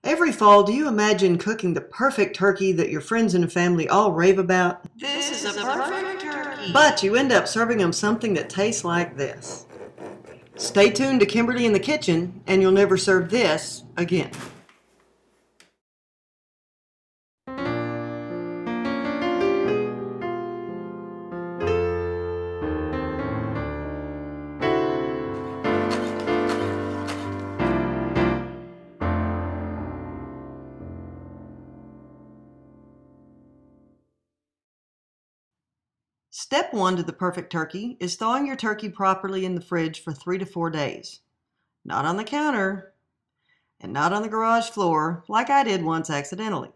Every fall, do you imagine cooking the perfect turkey that your friends and family all rave about? This is a perfect turkey. But you end up serving them something that tastes like this. Stay tuned to Kimberly in the kitchen, and you'll never serve this again. Step 1 to the perfect turkey is thawing your turkey properly in the fridge for 3 to 4 days. Not on the counter, and not on the garage floor like I did once accidentally.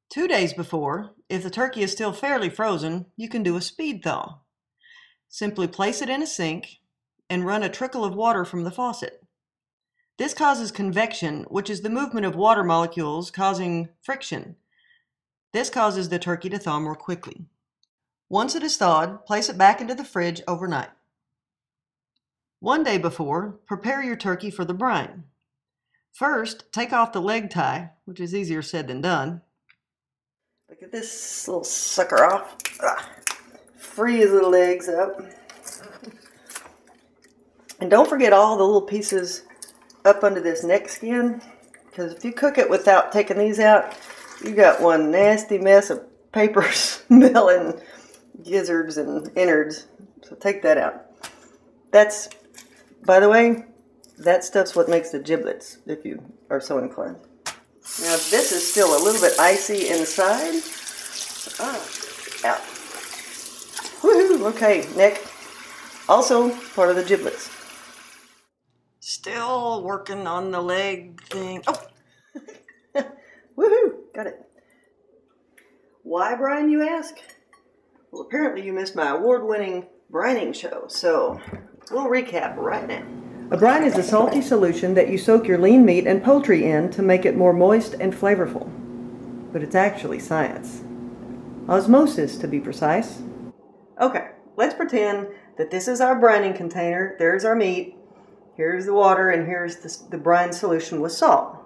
2 days before, if the turkey is still fairly frozen, you can do a speed thaw. Simply place it in a sink and run a trickle of water from the faucet. This causes convection, which is the movement of water molecules causing friction. This causes the turkey to thaw more quickly. Once it is thawed, place it back into the fridge overnight. 1 day before, prepare your turkey for the brine. First, take off the leg tie, which is easier said than done. Look at this little sucker off. Free his little legs up. And don't forget all the little pieces up under this neck skin, because if you cook it without taking these out, you got one nasty mess of paper smelling gizzards and innards. So take that out. That's, by the way, that stuff's what makes the giblets, if you are so inclined. Now this is still a little bit icy inside. Out. Woohoo! Okay, neck. Also part of the giblets. Still working on the leg thing. Oh! Woohoo! Got it. Why brine, you ask? Well, apparently you missed my award-winning brining show, so we'll recap right now. A brine is a salty solution that you soak your lean meat and poultry in to make it more moist and flavorful. But it's actually science. Osmosis, to be precise. Okay, let's pretend that this is our brining container. There's our meat. Here's the water, and here's the brine solution with salt.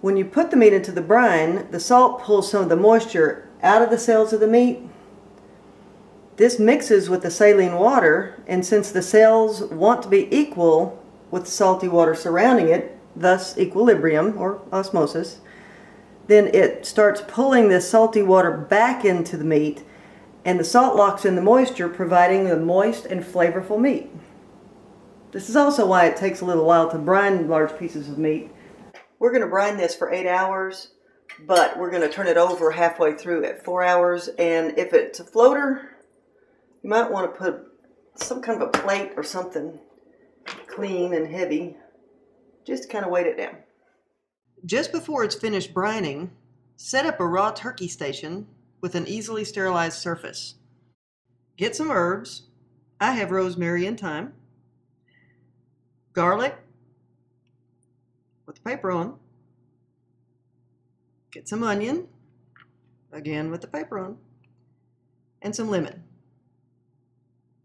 When you put the meat into the brine, the salt pulls some of the moisture out of the cells of the meat. This mixes with the saline water, and since the cells want to be equal with the salty water surrounding it, thus equilibrium or osmosis, then it starts pulling this salty water back into the meat, and the salt locks in the moisture, providing the moist and flavorful meat. This is also why it takes a little while to brine large pieces of meat. We're going to brine this for 8 hours, but we're going to turn it over halfway through at 4 hours, and if it's a floater, you might want to put some kind of a plate or something clean and heavy, just to kind of weight it down. Just before it's finished brining, set up a raw turkey station with an easily sterilized surface. Get some herbs. I have rosemary and thyme. Garlic with the paper on. Get some onion, again with the paper on, and some lemon.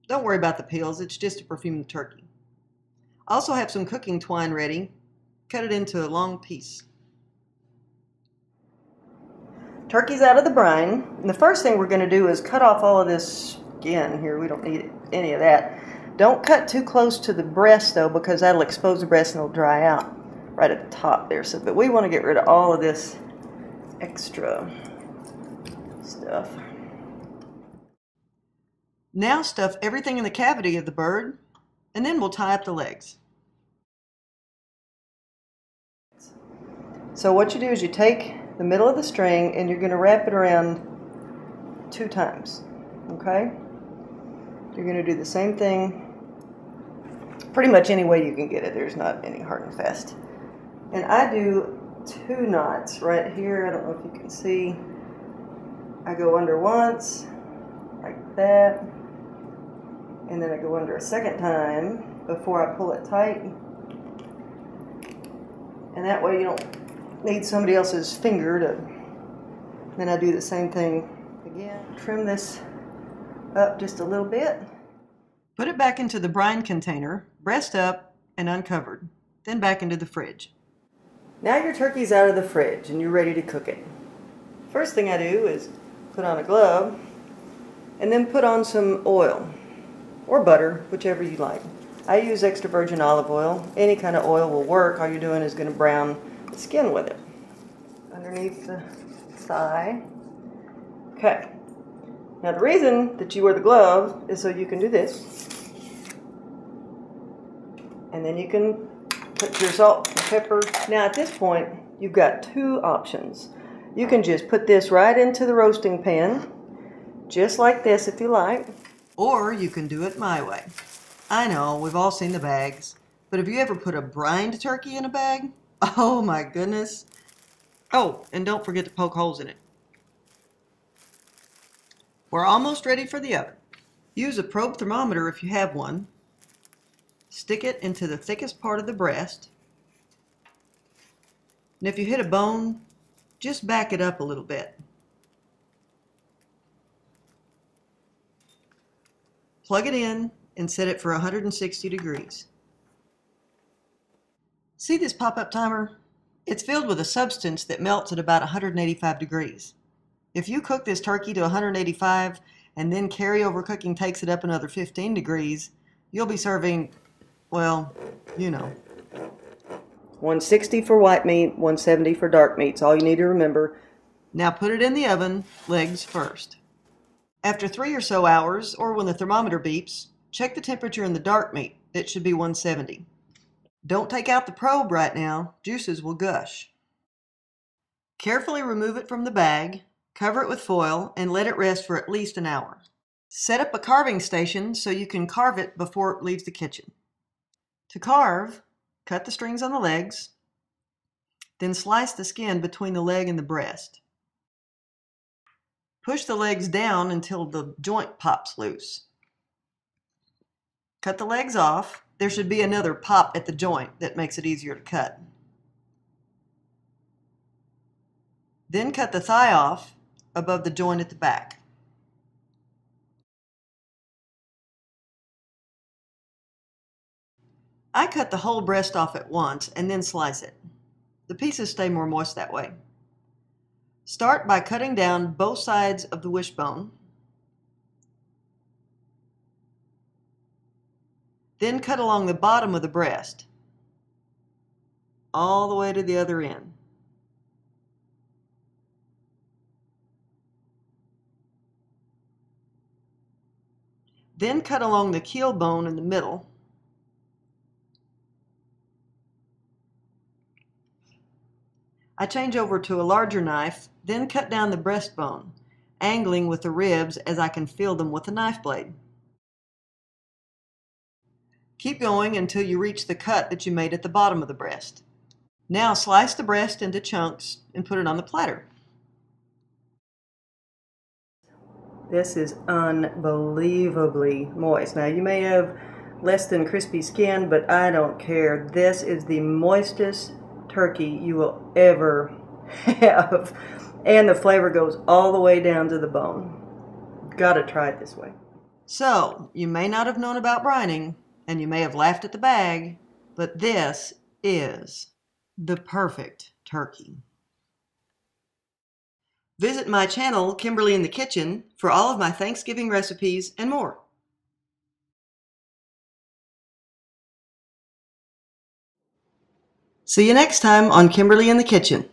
Don't worry about the peels, it's just to perfume the turkey. Also have some cooking twine ready. Cut it into a long piece. Turkey's out of the brine, and the first thing we're going to do is cut off all of this skin here. We don't need any of that. Don't cut too close to the breast though, because that'll expose the breast and it'll dry out right at the top there. So, but we want to get rid of all of this extra stuff. Now stuff everything in the cavity of the bird, and then we'll tie up the legs. So what you do is you take the middle of the string and you're going to wrap it around 2 times. Okay? You're going to do the same thing pretty much any way you can get it. There's not any hard and fast. And I do 2 knots right here. I don't know if you can see. I go under once, like that. And then I go under a second time before I pull it tight. And that way you don't need somebody else's finger to... Then I do the same thing again. Trim this up just a little bit. Put it back into the brine container, breast up and uncovered. then back into the fridge. Now your turkey's out of the fridge and you're ready to cook it. First thing I do is put on a glove and then put on some oil or butter, whichever you like. I use extra virgin olive oil. Any kind of oil will work. All you're doing is going to brown the skin with it. Underneath the thigh. Okay. Now the reason that you wear the glove is so you can do this. And then you can put your salt and pepper. Now at this point, you've got two options. You can just put this right into the roasting pan, just like this if you like. Or you can do it my way. I know, we've all seen the bags, but have you ever put a brined turkey in a bag? Oh my goodness. Oh, and don't forget to poke holes in it. We're almost ready for the oven. Use a probe thermometer if you have one. Stick it into the thickest part of the breast. And if you hit a bone, just back it up a little bit. Plug it in and set it for 160 degrees. See this pop-up timer? It's filled with a substance that melts at about 185 degrees. If you cook this turkey to 185 and then carryover cooking takes it up another 15 degrees, you'll be serving, well, you know. 160 for white meat, 170 for dark meats. All you need to remember. Now put it in the oven, legs first. After 3 or so hours, or when the thermometer beeps, check the temperature in the dark meat. It should be 170. Don't take out the probe right now. Juices will gush. Carefully remove it from the bag, cover it with foil, and let it rest for at least an hour. Set up a carving station so you can carve it before it leaves the kitchen. To carve, cut the strings on the legs, then slice the skin between the leg and the breast. Push the legs down until the joint pops loose. Cut the legs off. There should be another pop at the joint that makes it easier to cut. Then cut the thigh off above the joint at the back. I cut the whole breast off at once and then slice it. The pieces stay more moist that way. Start by cutting down both sides of the wishbone. Then cut along the bottom of the breast, all the way to the other end. Then cut along the keel bone in the middle. I change over to a larger knife, then cut down the breastbone, angling with the ribs as I can feel them with a knife blade. Keep going until you reach the cut that you made at the bottom of the breast. Now slice the breast into chunks and put it on the platter. This is unbelievably moist. Now you may have less than crispy skin, but I don't care. This is the moistest turkey you will ever have. And the flavor goes all the way down to the bone. Gotta try it this way. So, you may not have known about brining, and you may have laughed at the bag, but this is the perfect turkey. Visit my channel, Kimberly in the Kitchen, for all of my Thanksgiving recipes and more. See you next time on Kimberly in the Kitchen.